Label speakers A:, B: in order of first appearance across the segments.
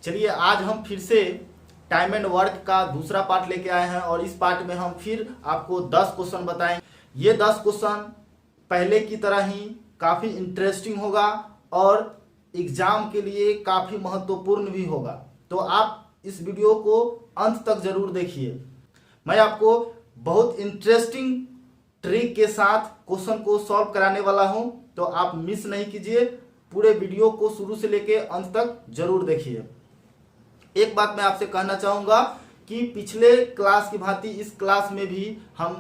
A: चलिए आज हम फिर से टाइम एंड वर्क का दूसरा पार्ट लेके आए हैं और इस पार्ट में हम फिर आपको 10 क्वेश्चन बताएंगे। ये 10 क्वेश्चन पहले की तरह ही काफ़ी इंटरेस्टिंग होगा और एग्जाम के लिए काफ़ी महत्वपूर्ण भी होगा, तो आप इस वीडियो को अंत तक जरूर देखिए। मैं आपको बहुत इंटरेस्टिंग ट्रिक के साथ क्वेश्चन को सॉल्व कराने वाला हूं, तो आप मिस नहीं कीजिए, पूरे वीडियो को शुरू से लेके अंत तक जरूर देखिए। एक बात मैं आपसे कहना चाहूंगा कि पिछले क्लास की भांति इस क्लास में भी हम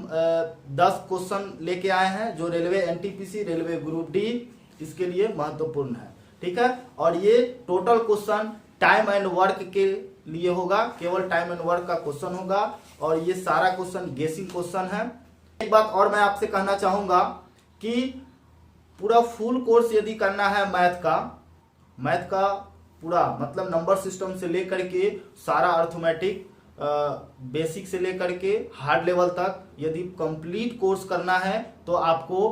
A: 10 क्वेश्चन लेके आए हैं जो railway NTPC, railway group D इसके लिए महत्वपूर्ण है, ठीक है। और ये total question time and work के लिए होगा, केवल टाइम एंड वर्क का क्वेश्चन होगा और ये सारा क्वेश्चन गेसिंग क्वेश्चन है। एक बात और मैं आपसे कहना चाहूंगा कि पूरा फुल कोर्स यदि करना है मैथ का पूरा मतलब नंबर सिस्टम से लेकर के सारा अर्थमेटिक बेसिक से लेकर के हार्ड लेवल तक यदि कंप्लीट कोर्स करना है तो आपको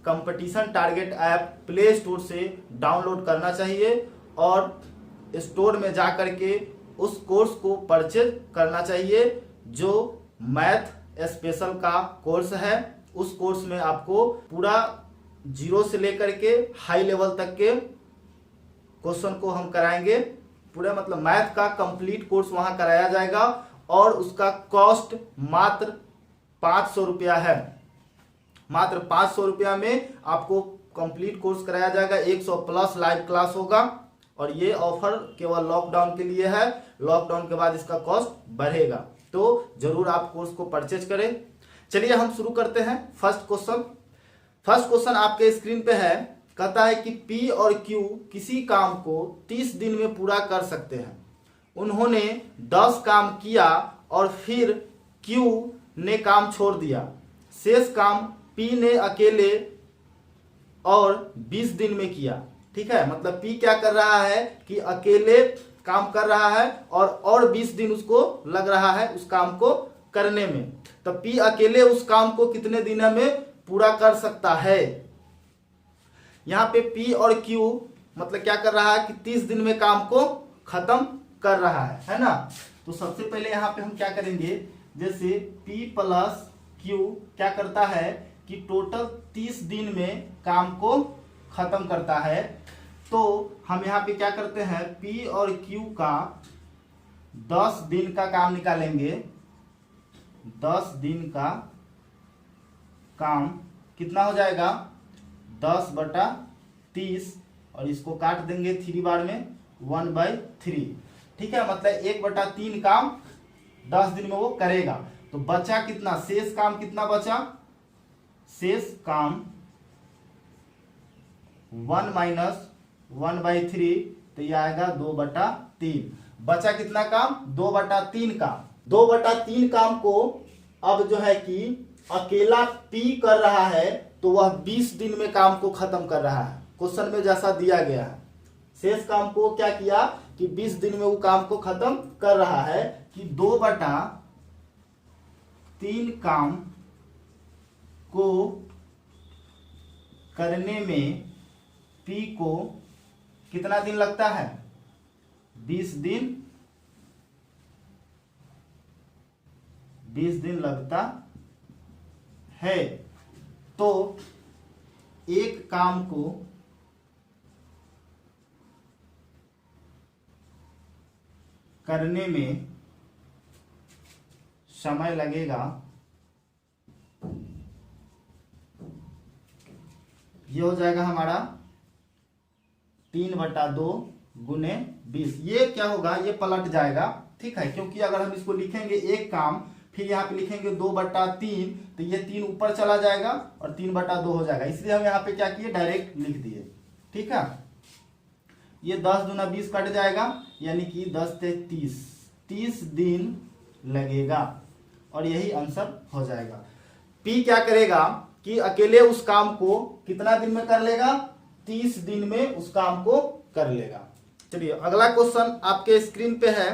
A: competition target app play store से डाउनलोड करना चाहिए और स्टोर में जा कर के उस कोर्स को परचेज करना चाहिए जो मैथ स्पेशल का कोर्स है। उस कोर्स में आपको पूरा जीरो से लेकर के हाई लेवल तक के क्वेश्चन को हम कराएंगे, पूरा मतलब मैथ का कंप्लीट कोर्स वहां कराया जाएगा और उसका कॉस्ट मात्र 500 रुपया है। मात्र 500 रुपया में आपको कंप्लीट कोर्स कराया जाएगा। 100 प्लस लाइव क्लास होगा और ये ऑफर केवल लॉकडाउन के लिए है, लॉकडाउन के बाद इसका कॉस्ट बढ़ेगा, तो जरूर आप कोर्स को परचेज करें। चलिए हम शुरू करते हैं। फर्स्ट क्वेश्चन आपके स्क्रीन पे है, कहता है कि P और Q किसी काम को 30 दिन में पूरा कर सकते हैं। उन्होंने 10 काम किया और फिर Q ने काम छोड़ दिया। शेष काम P ने अकेले और 20 दिन में किया, ठीक है। मतलब P क्या कर रहा है कि अकेले काम कर रहा है और 20 दिन उसको लग रहा है उस काम को करने में, तो P अकेले उस काम को कितने दिनों में पूरा कर सकता है। यहाँ पे P और Q मतलब क्या कर रहा है कि 30 दिन में काम को खत्म कर रहा है ना। तो सबसे पहले यहाँ पे हम क्या करेंगे, जैसे P प्लस Q क्या करता है कि टोटल 30 दिन में काम को खत्म करता है, तो हम यहाँ पे क्या करते हैं P और Q का 10 दिन का काम निकालेंगे। 10 दिन का काम कितना हो जाएगा 10/30 और इसको काट देंगे 3 बार में 1/3, ठीक है। मतलब 1/3 काम 10 दिन में वो करेगा, तो बचा कितना, शेष काम कितना बचा, शेष काम 1 माइनस 1/3, तो ये आएगा 2/3। बचा कितना काम, 2/3 काम। 2/3 काम को अब जो है कि अकेला P कर रहा है तो वह 20 दिन में काम को खत्म कर रहा है, क्वेश्चन में जैसा दिया गया है। शेष काम को क्या किया कि 20 दिन में वो काम को खत्म कर रहा है कि 2/3 काम को करने में P को कितना दिन लगता है, 20 दिन लगता है। तो एक काम को करने में समय लगेगा, ये हो जाएगा हमारा 3/2 गुने 20। ये क्या होगा, ये पलट जाएगा, ठीक है, क्योंकि अगर हम इसको लिखेंगे एक काम फिर यहाँ पे लिखेंगे 2/3 तो ये 3 ऊपर चला जाएगा और 3/2 हो जाएगा, इसलिए हम यहाँ पे क्या किए डायरेक्ट लिख दिए, ठीक है। ये 10 दूना 20 कट जाएगा यानी कि 10 से 30 दिन लगेगा और यही आंसर हो जाएगा। P क्या करेगा कि अकेले उस काम को कितना दिन में कर लेगा, 30 दिन में उस काम को कर लेगा। चलिए अगला क्वेश्चन आपके स्क्रीन पे है,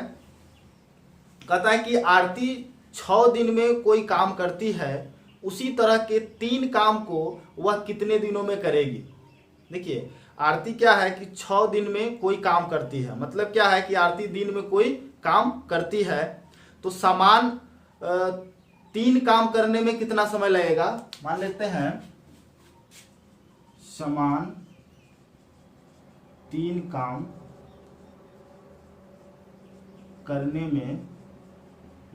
A: कहता है कि आरती 6 दिन में कोई काम करती है, उसी तरह के 3 काम को वह कितने दिनों में करेगी। देखिए आरती क्या है कि 6 दिन में कोई काम करती है, मतलब क्या है कि आरती दिन में कोई काम करती है। तो समान 3 काम करने में कितना समय लगेगा, मान लेते हैं समान 3 काम करने में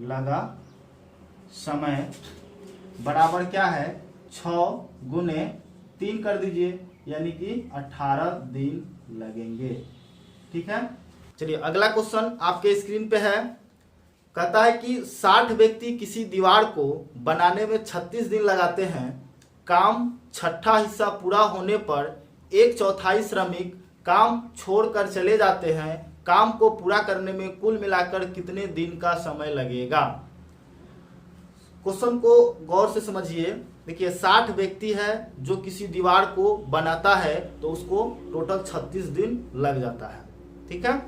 A: लगा समय बराबर क्या है 6 गुने 3 कर दीजिए, यानी कि 18 दिन लगेंगे। ठीक है, चलिए अगला क्वेश्चन आपके स्क्रीन पे है। कहता है कि 60 व्यक्ति किसी दीवार को बनाने में 36 दिन लगाते हैं। काम छठा हिस्सा पूरा होने पर 1/4 श्रमिक काम छोड़कर चले जाते हैं। काम को पूरा करने में कुल मिलाकर कितने दिन का समय लगेगा। क्वेश्चन को गौर से समझिए। देखिए 60 व्यक्ति है जो किसी दीवार को बनाता है, तो उसको टोटल 36 दिन लग जाता है। ठीक है,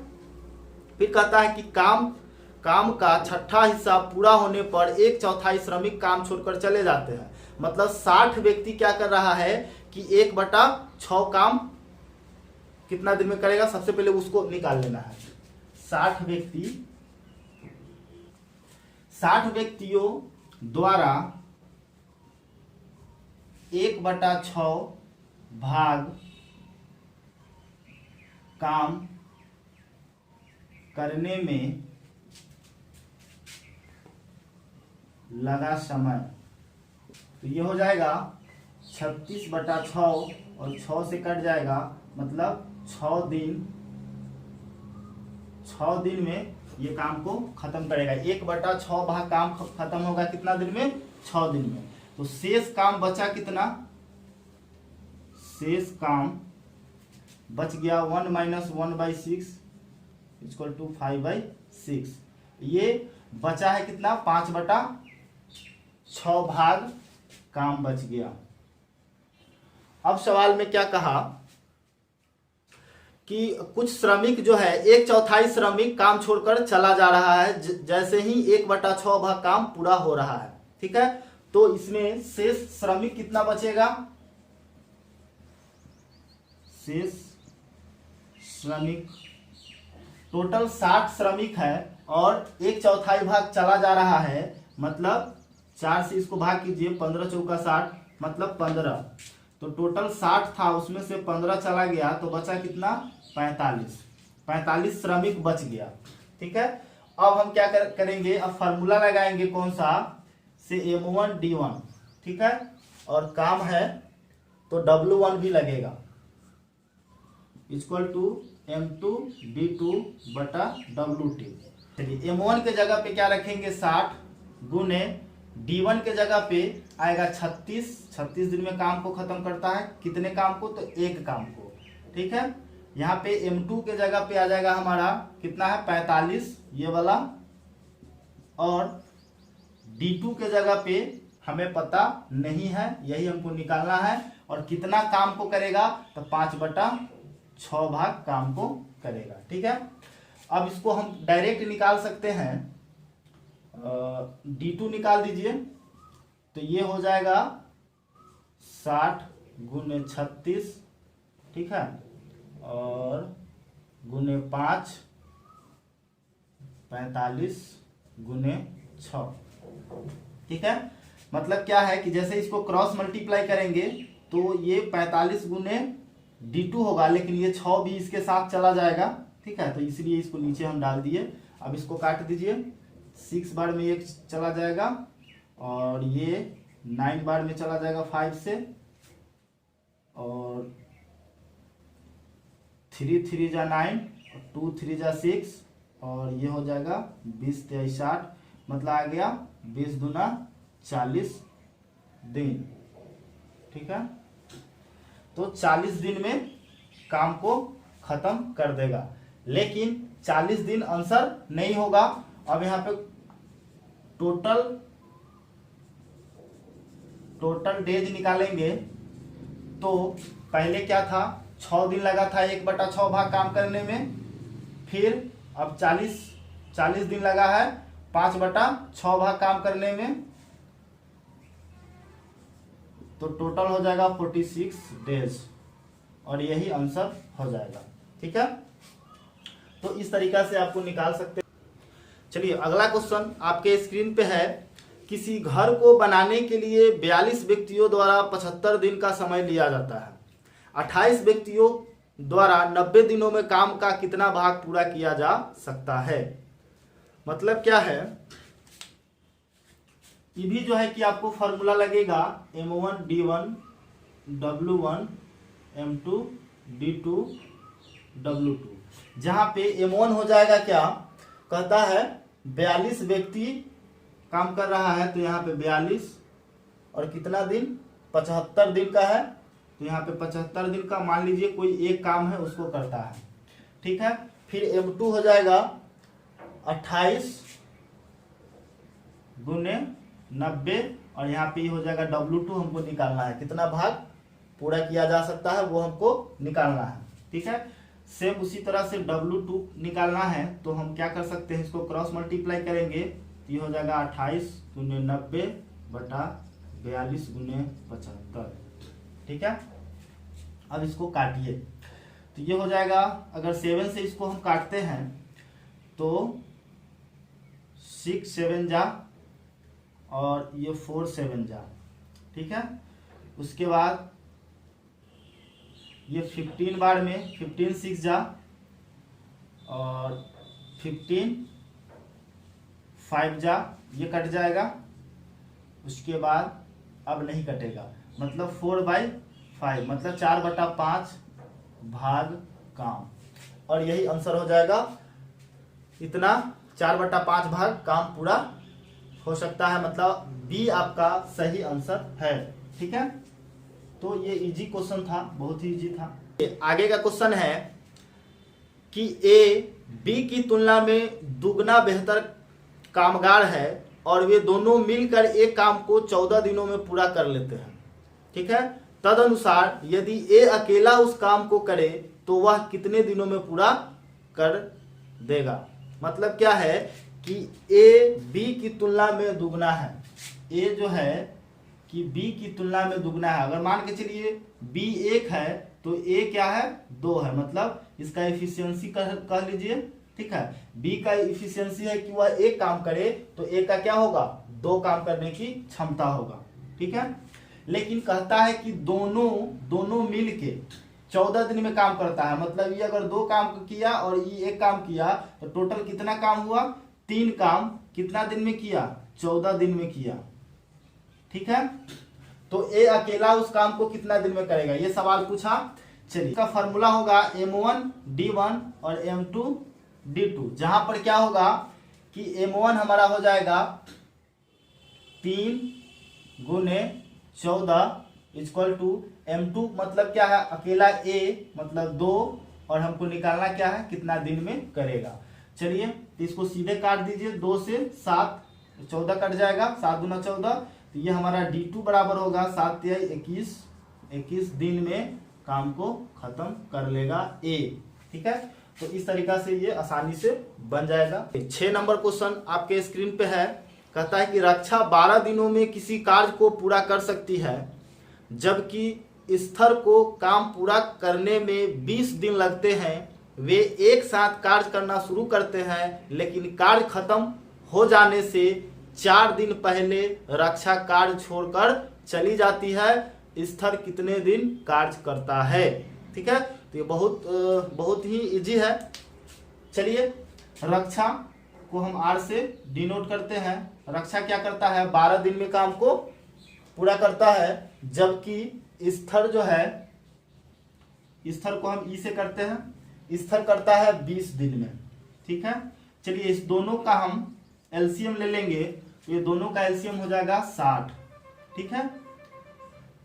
A: फिर कहता है कि काम का छठा हिस्सा पूरा होने पर 1/4 श्रमिक काम छोड़कर चले जाते हैं। मतलब 60 व्यक्ति क्या कर रहा है कि 1/6 काम कितना दिन में करेगा, सबसे पहले उसको निकाल लेना है। 60 व्यक्तियों द्वारा 1/6 भाग काम करने में लगा समय, तो ये हो जाएगा 36/6 और 6 से कट जाएगा, मतलब 6 दिन में ये काम को खत्म करेगा। 1/6 भाग काम खत्म होगा कितना दिन में, 6 दिन में। तो शेष काम बचा कितना, शेष काम बच गया 1 - 1/6 = 5/6। ये बचा है कितना, 5/6 भाग काम बच गया। अब सवाल में क्या कहा कि कुछ श्रमिक जो है 1/4 श्रमिक काम छोड़कर चला जा रहा है, जैसे ही 1/6 भाग काम पूरा हो रहा है। ठीक है, तो इसमें शेष श्रमिक कितना बचेगा, शेष श्रमिक टोटल 60 श्रमिक है और 1/4 भाग चला जा रहा है, मतलब 4 से इसको भाग कीजिए, 15 चौका 60 मतलब 15। तो टोटल 60 था, उसमें से 15 चला गया, तो बचा कितना 45 श्रमिक बच गया। ठीक है, अब हम क्या करेंगे, अब फार्मूला लगाएंगे कौन सा, से M1 D1। ठीक है, और काम है तो W1 भी लगेगा, = M2 D2 बटा W2। चलिए M1 के जगह पे क्या रखेंगे 60 गुने D1 के जगह पे आएगा 36 दिन में काम को खत्म करता है। कितने काम को, तो एक काम को। ठीक है, यहाँ पे M2 के जगह पे आ जाएगा हमारा कितना है 45 ये वाला, और D2 के जगह पे हमें पता नहीं है, यही हमको निकालना है। और कितना काम को करेगा, तो 5/6 भाग काम को करेगा। ठीक है, अब इसको हम डायरेक्ट निकाल सकते हैं। D2 निकाल दीजिए, तो ये हो जाएगा 60 गुने 36, ठीक है, और गुने 5 45 गुने 6। ठीक है, मतलब क्या है कि जैसे इसको क्रॉस मल्टीप्लाई करेंगे तो ये 45 गुने D2 होगा, लेकिन ये 6 भी इसके साथ चला जाएगा। ठीक है, तो इसलिए इसको नीचे हम डाल दिए। अब इसको काट दीजिए, 6 बार में 1 चला जाएगा, और ये 9 बार में चला जाएगा 5 से, और 3 3 जा 9, 2 3 जा 6, और ये हो जाएगा 20 23 60, मतलब आ गया 20 दूना 40 दिन। ठीक है, तो 40 दिन में काम को खत्म कर देगा, लेकिन 40 दिन आंसर नहीं होगा। अब यहाँ पे टोटल डेज निकालेंगे, तो पहले क्या था 6 दिन लगा था 1/6 भाग काम करने में, फिर अब 40 दिन लगा है 5/6 भाग काम करने में, तो टोटल हो जाएगा 46 डेज। और यही आंसर हो जाएगा। ठीक है, तो इस तरीका से आपको निकाल सकते हैं। चलिए अगला क्वेश्चन आपके स्क्रीन पे है। किसी घर को बनाने के लिए 42 व्यक्तियों द्वारा 75 दिन का समय लिया जाता है। 28 व्यक्तियों द्वारा 90 दिनों में काम का कितना भाग पूरा किया जा सकता है। मतलब क्या है, ये भी जो है कि आपको फॉर्मूला लगेगा M1 D1 W1 M2 D2 W2, जहां पे M1 हो जाएगा क्या, कहता है 42 व्यक्ति काम कर रहा है, तो यहाँ पे 42 और कितना दिन, 75 दिन का है, तो यहाँ पे 75 दिन का मान लीजिए कोई एक काम है उसको करता है। ठीक है, फिर M2 हो जाएगा 28 गुने 90 और यहाँ पे हो जाएगा W2, हमको निकालना है कितना भाग पूरा किया जा सकता है वो हमको निकालना है। ठीक है, सेम उसी तरह से W2 निकालना है, तो हम क्या कर सकते हैं, इसको क्रॉस मल्टीप्लाई करेंगे तो ये हो जाएगा 28 गुने 90 बटा 42 गुने 75। ठीक है, अब इसको काटिए तो ये हो जाएगा, अगर 7 से इसको हम काटते हैं तो 6 7 जा और ये 4 7 जा। ठीक है, उसके बाद ये 15 बार में 15 6 जा और 15 5 जा, ये कट जाएगा। उसके बाद अब नहीं कटेगा, मतलब 4/5 मतलब 4/5 भाग काम, और यही आंसर हो जाएगा। इतना 4/5 भाग काम पूरा हो सकता है, मतलब बी आपका सही आंसर है। ठीक है, तो ये इजी क्वेश्चन था, बहुत ही इजी था। आगे का क्वेश्चन है कि ए बी की तुलना में दुगना बेहतर कामगार है और वे दोनों मिलकर एक काम को 14 दिनों में पूरा कर लेते हैं। ठीक है, तदनुसार यदि ए अकेला उस काम को करे तो वह कितने दिनों में पूरा कर देगा। मतलब क्या है कि ए बी की तुलना में दुगना है, ए जो है कि बी की तुलना में दुगना है। अगर मान के चलिए बी 1 है तो ए क्या है 2 है, मतलब इसका एफिशिएंसी कह लीजिए। ठीक है, बी का एफिशिएंसी है कि वह एक काम करे, तो ए का क्या होगा 2 काम करने की क्षमता होगा। ठीक है, लेकिन कहता है कि दोनों मिल के 14 दिन में काम करता है, मतलब ये अगर 2 काम किया और ये 1 काम किया तो टोटल कितना काम हुआ, 3 काम कितना दिन में किया, 14 दिन में किया। ठीक है, तो ए अकेला उस काम को कितना दिन में करेगा, ये सवाल पूछा। चलिए, इसका फॉर्मूला होगा M1 D1 और M2 D2, जहां पर क्या होगा कि M1 हमारा हो जाएगा 3 गुने 14 इक्वल टू M2, मतलब क्या है अकेला A मतलब 2, और हमको निकालना क्या है कितना दिन में करेगा। चलिए तो इसको सीधे काट दीजिए, 2 से 7 14 कट जाएगा, 7 गुना 14, तो ये हमारा D2 बराबर होगा 7 तिहाई 21 दिन में काम को खत्म कर लेगा A। ठीक है, तो इस तरीका से ये आसानी से बन जाएगा। 6 नंबर क्वेश्चन आपके स्क्रीन पे है, कहता है कि रक्षा 12 दिनों में किसी कार्य को पूरा कर सकती है, जबकि स्तर को काम पूरा करने में 20 दिन लगते हैं। वे एक साथ कार्य करना शुरू करते हैं, लेकिन कार्य खत्म हो जाने से 4 दिन पहले रक्षा कार्य छोड़कर चली जाती है। स्तर कितने दिन कार्य करता है। ठीक है, तो ये बहुत ही इजी है। चलिए, रक्षा को हम R से डिनोट करते हैं। रक्षा क्या करता है 12 दिन में काम को पूरा करता है, जबकि स्तर जो है, स्तर को हम ई से करते हैं, स्तर करता है 20 दिन में। ठीक है, चलिए इस दोनों का हम एलसीएम ले लेंगे, तो ये दोनों का एलसीएम हो जाएगा 60। ठीक है,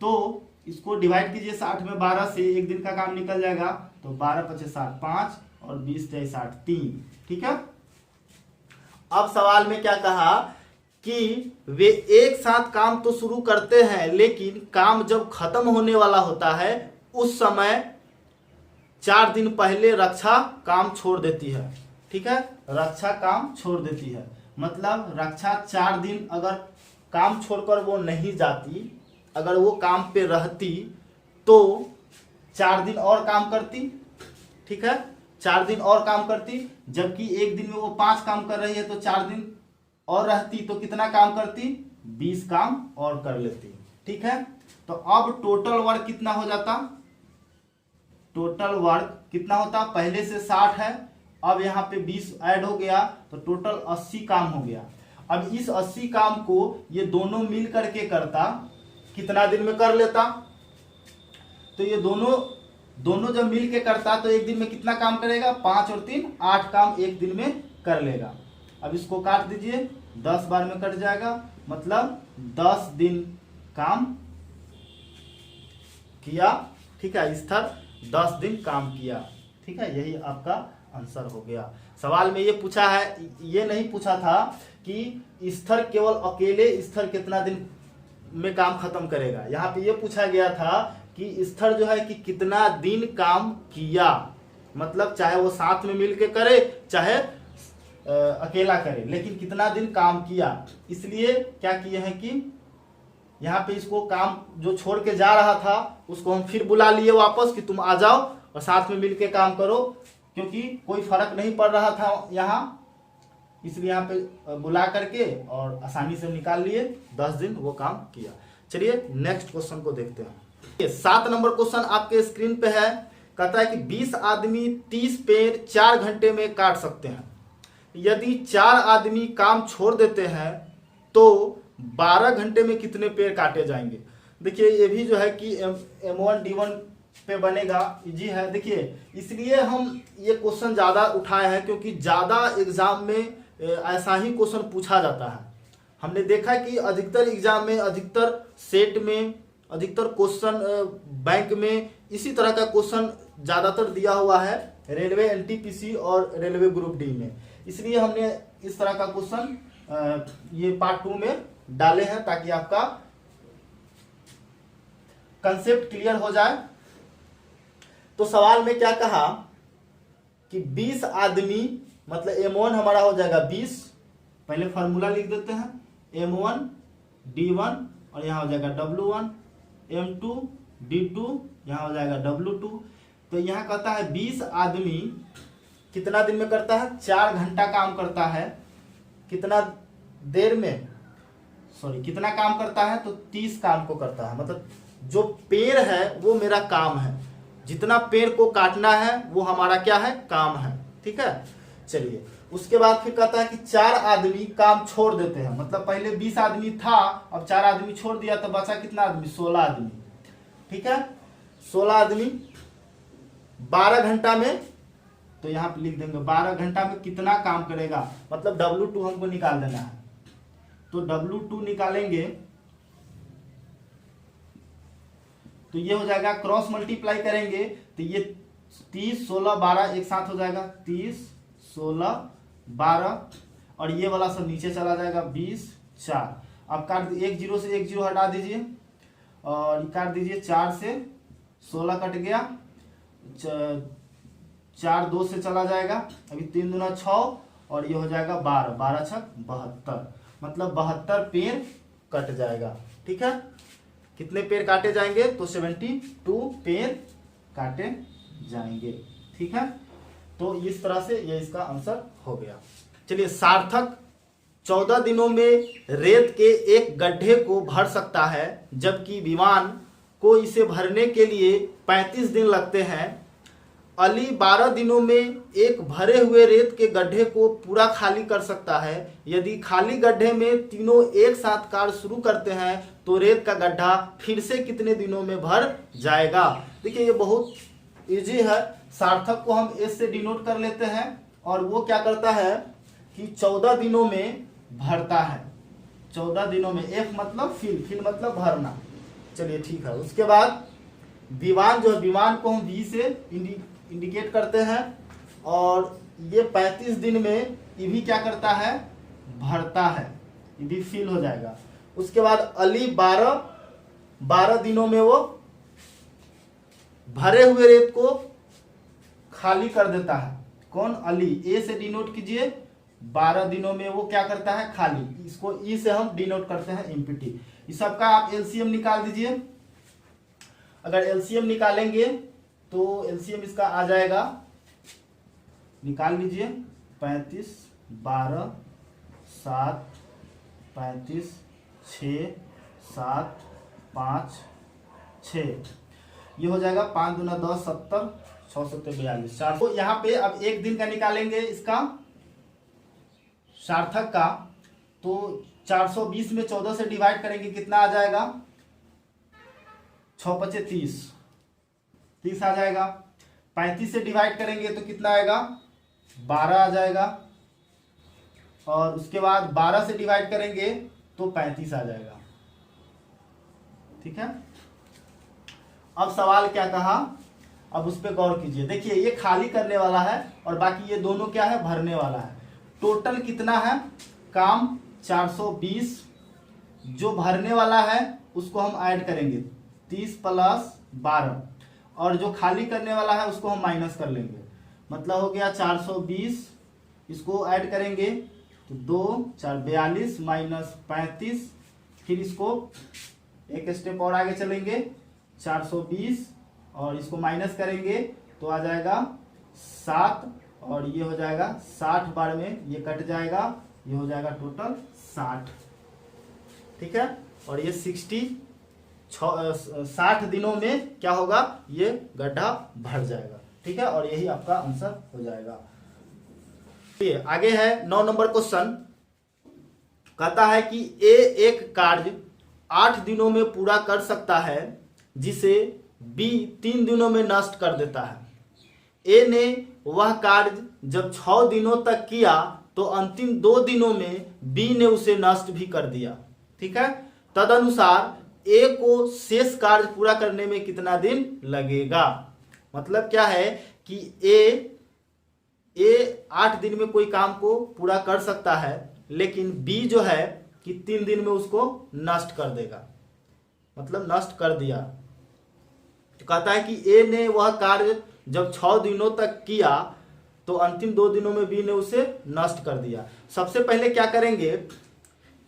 A: तो इसको डिवाइड कीजिए 60 में 12 से, एक दिन का काम निकल जाएगा, तो 12 × 5 = 60 5 और 20 × 60 3। ठीक है, अब सवाल में क्या कहा कि वे एक साथ काम तो शुरू करते हैं, लेकिन काम जब खत्म होने वाला होता है उस समय 4 दिन पहले रक्षा काम छोड़ देती है। ठीक है, रक्षा काम छोड़ देती है, मतलब रक्षा 4 दिन अगर काम छोड़कर वो नहीं जाती, अगर वो काम पे रहती तो 4 दिन और काम करती, ठीक है, 4 दिन और काम करती, जबकि एक दिन में वो 5 काम कर रही है तो 4 दिन और रहती तो कितना काम करती, 20 काम और कर लेती, ठीक है। तो अब टोटल वर्क कितना हो जाता, टोटल वर्क कितना होता, पहले से 60 है, अब यहाँ पे 20 ऐड हो गया तो टोटल 80 काम हो गया। अब इस 80 काम को ये दोनों मिल करके करता, कितना दिन में कर लेता, तो ये दोनों जब मिल के करता तो एक दिन में कितना काम करेगा, 5 और 3 8 काम एक दिन में कर लेगा। अब इसको काट दीजिए, 10 बार में कट जाएगा, मतलब 10 दिन काम किया, ठीक है, स्तर 10 दिन काम किया, ठीक है, यही आपका आंसर हो गया। सवाल में ये पूछा है, ये नहीं पूछा था कि स्तर केवल अकेले स्तर कितना दिन में काम खत्म करेगा, यहाँ पे ये पूछा गया था कि स्तर जो है कि कितना दिन काम किया, मतलब चाहे वो साथ में मिलके करे चाहे अकेला करे, लेकिन कितना दिन काम किया। इसलिए क्या किए हैं कि यहाँ पे इसको काम जो छोड़ के जा रहा था उसको हम फिर बुला लिए वापस कि तुम आ जाओ और साथ में मिलके काम करो, क्योंकि कोई फर्क नहीं पड़ रहा था यहाँ, इसलिए यहाँ पे बुला करके और आसानी से निकाल लिए, 10 दिन वो काम किया। चलिए नेक्स्ट क्वेश्चन को देखते हैं। 7 नंबर क्वेश्चन आपके स्क्रीन पे है, कहता है कि 20 आदमी 30 पेड़ 4 घंटे में काट सकते हैं। यदि 4 आदमी काम छोड़ देते हैं तो 12 घंटे में कितने पेड़ काटे जाएंगे। देखिए ये भी जो है कि M1 D1 पे बनेगा, इजी है। देखिए इसलिए हम ये क्वेश्चन ज़्यादा उठाए हैं क्योंकि ज़्यादा एग्जाम में ऐसा ही क्वेश्चन पूछा जाता है। हमने देखा कि अधिकतर एग्जाम में, अधिकतर सेट में, अधिकतर क्वेश्चन बैंक में इसी तरह का क्वेश्चन ज़्यादातर दिया हुआ है, रेलवे NTPC और रेलवे ग्रुप डी में। इसलिए हमने इस तरह का क्वेश्चन ये पार्ट 2 में डाले हैं ताकि आपका कंसेप्ट क्लियर हो जाए। तो सवाल में क्या कहा कि 20 आदमी, मतलब M1 हमारा हो जाएगा 20, पहले फार्मूला लिख देते हैं, M1 D1 और यहाँ हो जाएगा W1, M2 D2 यहाँ हो जाएगा W2। तो यहाँ कहता है 20 आदमी कितना दिन में करता है, 4 घंटा काम करता है, कितना देर में, सॉरी कितना काम करता है, तो 30 काम को करता है। मतलब जो पेड़ है वो मेरा काम है, जितना पेड़ को काटना है वो हमारा क्या है, काम है, ठीक है। चलिए उसके बाद फिर कहता है कि 4 आदमी काम छोड़ देते हैं, मतलब पहले 20 आदमी था, अब 4 आदमी छोड़ दिया तो बचा कितना आदमी, 16 आदमी, ठीक है। 16 आदमी 12 घंटा में, तो यहाँ पे लिख देंगे 12 घंटा में कितना काम करेगा, मतलब W2 हमको निकाल देना है। तो W2 निकालेंगे तो ये हो जाएगा, क्रॉस मल्टीप्लाई करेंगे तो ये 30 16 12 एक साथ हो जाएगा, 30 16 12 और ये वाला सब नीचे चला जाएगा, 20 4। अब काट, एक जीरो से एक जीरो हटा दीजिए और काट दीजिए, 4 से 16 कट गया, 4 2 से चला जाएगा, अभी 3 दूना 6 और ये हो जाएगा 12, 12 छक 72, मतलब 72 पेड़ कट जाएगा, ठीक है। कितने पेड़ काटे जाएंगे, तो 72 पेड़ काटे जाएंगे, ठीक है। तो इस तरह से ये इसका आंसर हो गया। चलिए सार्थक 14 दिनों में रेत के एक गड्ढे को भर सकता है, जबकि विमान को इसे भरने के लिए 35 दिन लगते हैं। अली 12 दिनों में एक भरे हुए रेत के गड्ढे को पूरा खाली कर सकता है। यदि खाली गड्ढे में तीनों एक साथ कार्य शुरू करते हैं तो रेत का गड्ढा फिर से कितने दिनों में भर जाएगा। देखिए ये बहुत इजी है। सार्थक को हम एस से डिनोट कर लेते हैं और वो क्या करता है कि 14 दिनों में भरता है। 14 दिनों में, एफ मतलब फिल मतलब भरना। चलिए ठीक है। उसके बाद विमान जो है, विमान को हम वी से इंडिकेट करते हैं और ये 35 दिन में ये भी क्या करता है, भरता है, ये भी फिल हो जाएगा। उसके बाद अली 12 दिनों में वो भरे हुए रेत को खाली कर देता है। कौन, अली। ए से डिनोट कीजिए, 12 दिनों में वो क्या करता है, खाली। इसको ई से हम डिनोट करते हैं, एमपीटी। इस सबका आप एलसीएम निकाल दीजिए। अगर एलसीएम निकालेंगे तो एलसीएम इसका आ जाएगा, निकाल लीजिए, 35 12 7 35 6 7 5 6, ये हो जाएगा 5 दूना 10 70 6 7 42 4। तो यहाँ पे अब एक दिन का निकालेंगे इसका सार्थक का, तो 420 में 14 से डिवाइड करेंगे, कितना आ जाएगा, 6 5 30 आ जाएगा। 35 से डिवाइड करेंगे तो कितना आएगा, 12 आ जाएगा। और उसके बाद 12 से डिवाइड करेंगे तो 35 आ जाएगा। ठीक है, अब सवाल क्या कहा, अब उस पर गौर कीजिए। देखिए ये खाली करने वाला है और बाकी ये दोनों क्या है, भरने वाला है। टोटल कितना है काम, 420। जो भरने वाला है उसको हम ऐड करेंगे, 30 + 12, और जो खाली करने वाला है उसको हम माइनस कर लेंगे, मतलब हो गया 420। इसको ऐड करेंगे तो 2 4 42 माइनस 35, फिर इसको एक स्टेप और आगे चलेंगे, 420 और इसको माइनस करेंगे तो आ जाएगा 7, और ये हो जाएगा 60 बार में ये कट जाएगा, ये हो जाएगा टोटल 60। ठीक है, और ये 60 दिनों में क्या होगा, ये गड्ढा भर जाएगा। ठीक है, और यही आपका आंसर हो जाएगा। ये आगे है 9 नंबर क्वेश्चन, कहता है कि ए एक कार्य 8 दिनों में पूरा कर सकता है जिसे बी 3 दिनों में नष्ट कर देता है। ए ने वह कार्य जब 6 दिनों तक किया तो अंतिम 2 दिनों में बी ने उसे नष्ट भी कर दिया। ठीक है, तदनुसार ए को शेष कार्य पूरा करने में कितना दिन लगेगा। मतलब क्या है कि ए 8 दिन में कोई काम को पूरा कर सकता है, लेकिन बी जो है कि 3 दिन में उसको नष्ट कर देगा, मतलब नष्ट कर दिया। तो कहता है कि ए ने वह कार्य जब 6 दिनों तक किया तो अंतिम 2 दिनों में बी ने उसे नष्ट कर दिया। सबसे पहले क्या करेंगे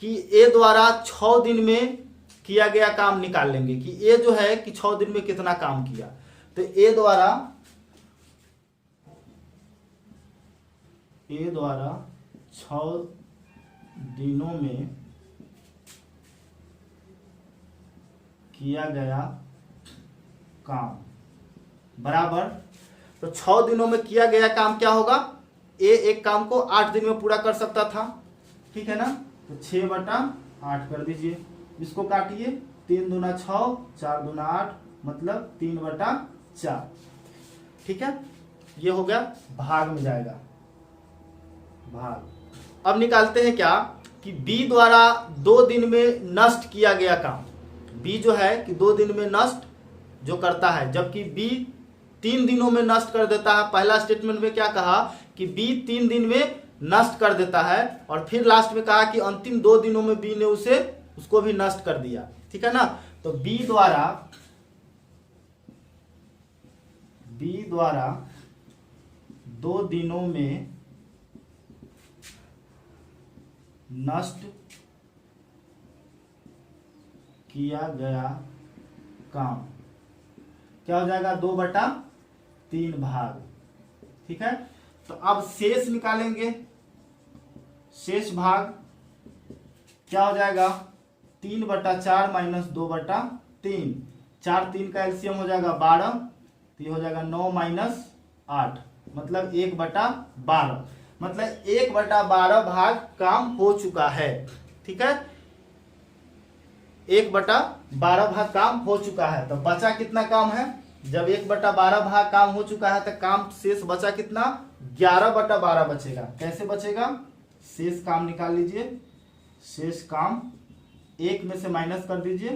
A: कि ए द्वारा 6 दिन में किया गया काम निकाल लेंगे कि ए जो है कि 6 दिन में कितना काम किया। तो ए द्वारा 6 दिनों में किया गया काम बराबर, तो 6 दिनों में किया गया काम क्या होगा, ए एक काम को 8 दिन में पूरा कर सकता था। ठीक है ना, तो 6/8 कर दीजिए, इसको काटिए, 3 दूना 6 4 दूना 8, मतलब 3/4। ठीक है, ये हो गया, भाग में जाएगा भाग। अब निकालते हैं क्या कि बी द्वारा 2 दिन में नष्ट किया गया काम। बी जो है कि 2 दिन में नष्ट जो करता है, जबकि बी 3 दिनों में नष्ट कर देता है। पहला स्टेटमेंट में क्या कहा कि बी 3 दिन में नष्ट कर देता है, और फिर लास्ट में कहा कि अंतिम 2 दिनों में बी ने उसको भी नष्ट कर दिया। ठीक है ना, तो बी द्वारा 2 दिनों में नष्ट किया गया काम क्या हो जाएगा, 2/3 भाग। ठीक है, तो अब शेष निकालेंगे। शेष भाग क्या हो जाएगा, 3/4 माइनस 2/3, 4 3 का एलसीएम हो जाएगा 12, तो ये हो जाएगा 9 माइनस 8, मतलब 1/12, मतलब 1/12 भाग काम हो चुका है। ठीक है, 1/12 भाग काम हो चुका है। तो बचा कितना काम है, जब 1/12 भाग काम हो चुका है तो काम शेष बचा कितना, 11/12 बचेगा। कैसे बचेगा, शेष काम निकाल लीजिए, शेष काम 1 में से माइनस कर दीजिए,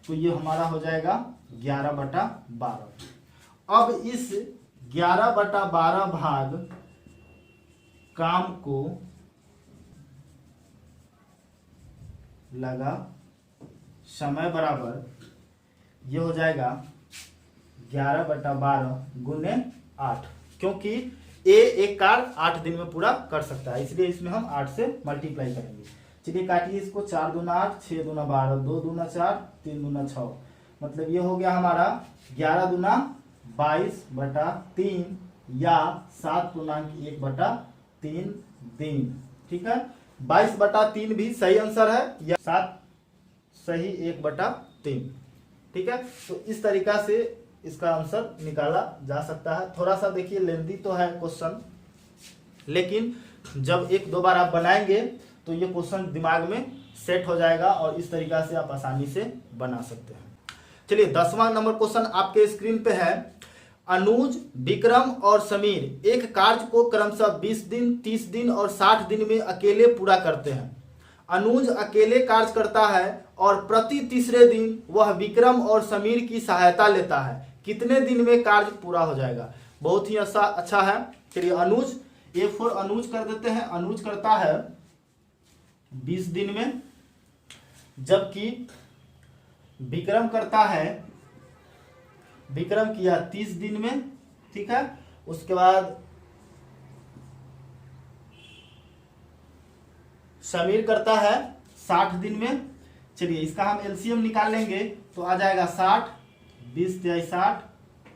A: तो ये हमारा हो जाएगा 11/12। अब इस 11/12 भाग काम को लगा समय बराबर, ये हो जाएगा 11/12 गुने 8, क्योंकि ए एक कार्य 8 दिन में पूरा कर सकता है, इसलिए इसमें हम 8 से मल्टीप्लाई करेंगे। चलिए काटिए इसको, 4 दूना 8, 6 दूना 12, 2 दूना 4, 3 दूना 6, मतलब ये हो गया हमारा 11 दूना 22/3 या 7/1/3 दिन। ठीक है, 22/3 भी सही आंसर है या 7 सही 1/3। ठीक है, तो इस तरीका से इसका आंसर निकाला जा सकता है। थोड़ा सा देखिए लेंथी तो है क्वेश्चन, लेकिन जब एक दो बार आप बनाएंगे तो ये क्वेश्चन दिमाग में सेट हो जाएगा और इस तरीका से आप आसानी से बना सकते हैं। चलिए 10वां नंबर क्वेश्चन आपके स्क्रीन पे है। अनुज, विक्रम और समीर एक कार्य को क्रमशः 20 दिन, 30 दिन और 60 दिन में अकेले पूरा करते हैं। अनुज अकेले कार्य करता है और प्रति तीसरे दिन वह विक्रम और समीर की सहायता लेता है। कितने दिन में कार्य पूरा हो जाएगा? बहुत ही अच्छा है। चलिए अनुज, A for अनुज कर देते हैं। अनुज करता है 20 दिन में, जबकि विक्रम करता है, विक्रम किया 30 दिन में। ठीक है, उसके बाद समीर करता है 60 दिन में। चलिए इसका हम एलसीएम निकाल लेंगे तो आ जाएगा 60, 20 × 60,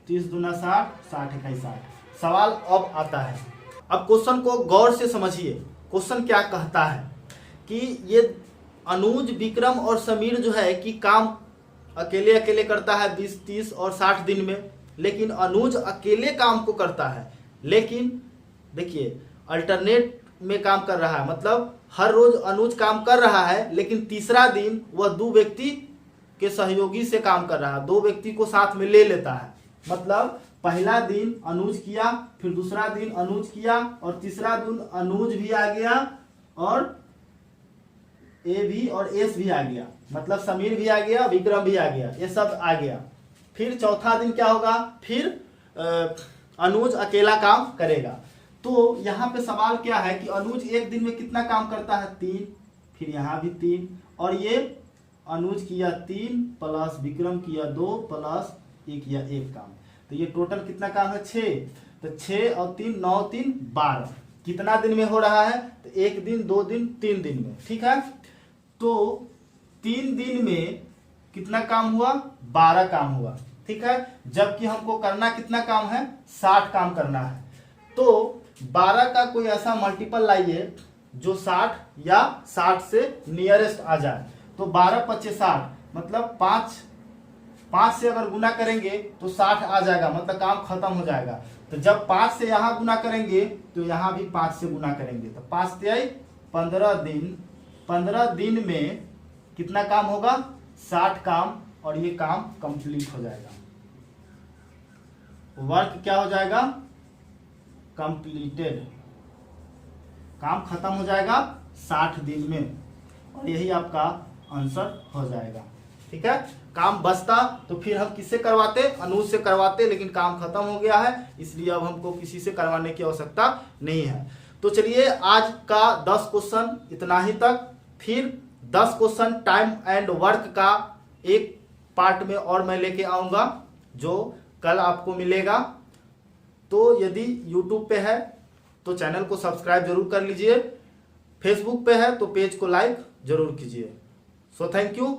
A: 30 दूना 60, 60 × 60। सवाल अब आता है, अब क्वेश्चन को गौर से समझिए। क्वेश्चन क्या कहता है कि ये अनुज, विक्रम और समीर जो है कि काम अकेले अकेले करता है 20, 30 और 60 दिन में, लेकिन अनुज अकेले काम को करता है, लेकिन देखिए अल्टरनेट में काम कर रहा है। मतलब हर रोज अनुज काम कर रहा है, लेकिन तीसरा दिन वह 2 व्यक्ति के सहयोगी से काम कर रहा है, 2 व्यक्ति को साथ में ले लेता है। मतलब पहला दिन अनुज किया, फिर दूसरा दिन अनुज किया, और तीसरा दिन अनुज भी आ गया और ए भी और एस भी आ गया। मतलब समीर भी आ गया, विक्रम भी आ गया, ये सब आ गया। फिर चौथा दिन क्या होगा? फिर अनुज अकेला काम करेगा। तो यहाँ पे सवाल क्या है कि अनुज एक दिन में कितना काम करता है? 3, फिर यहाँ भी 3, और ये अनुज किया 3 प्लस विक्रम किया 2 प्लस ये किया 1 काम। तो ये टोटल कितना काम है? 6। तो 6 और 3 9, 3 12। कितना दिन में हो रहा है? तो 1 दिन, 2 दिन, 3 दिन में। ठीक है, तो 3 दिन में कितना काम हुआ? 12 काम हुआ। ठीक है, जबकि हमको करना कितना काम है? 60 काम करना है। तो 12 का कोई ऐसा मल्टीपल लाइए जो 60 या 60 से नियरेस्ट आ जाए। तो 12 × 25 = 60, मतलब 5 से अगर गुना करेंगे तो 60 आ जाएगा, मतलब काम खत्म हो जाएगा। तो जब 5 से यहाँ गुना करेंगे तो यहाँ भी 5 से गुना करेंगे, तो 5 × 15 दिन। 15 दिन में कितना काम होगा? 60 काम, और ये काम कंप्लीट हो जाएगा। वर्क क्या हो जाएगा? कंप्लीटेड। काम खत्म हो जाएगा 60 दिन में, और यही आपका आंसर हो जाएगा। ठीक है, काम बचता तो फिर हम किससे करवाते? अनुज से करवाते, लेकिन काम खत्म हो गया है, इसलिए अब हमको किसी से करवाने की आवश्यकता नहीं है। तो चलिए आज का 10 क्वेश्चन इतना ही तक। फिर 10 क्वेश्चन टाइम एंड वर्क का एक पार्ट में और मैं लेके आऊंगा, जो कल आपको मिलेगा। तो यदि YouTube पे है तो चैनल को सब्सक्राइब जरूर कर लीजिए, फेसबुक पे है तो पेज को लाइक जरूर कीजिए। So thank you.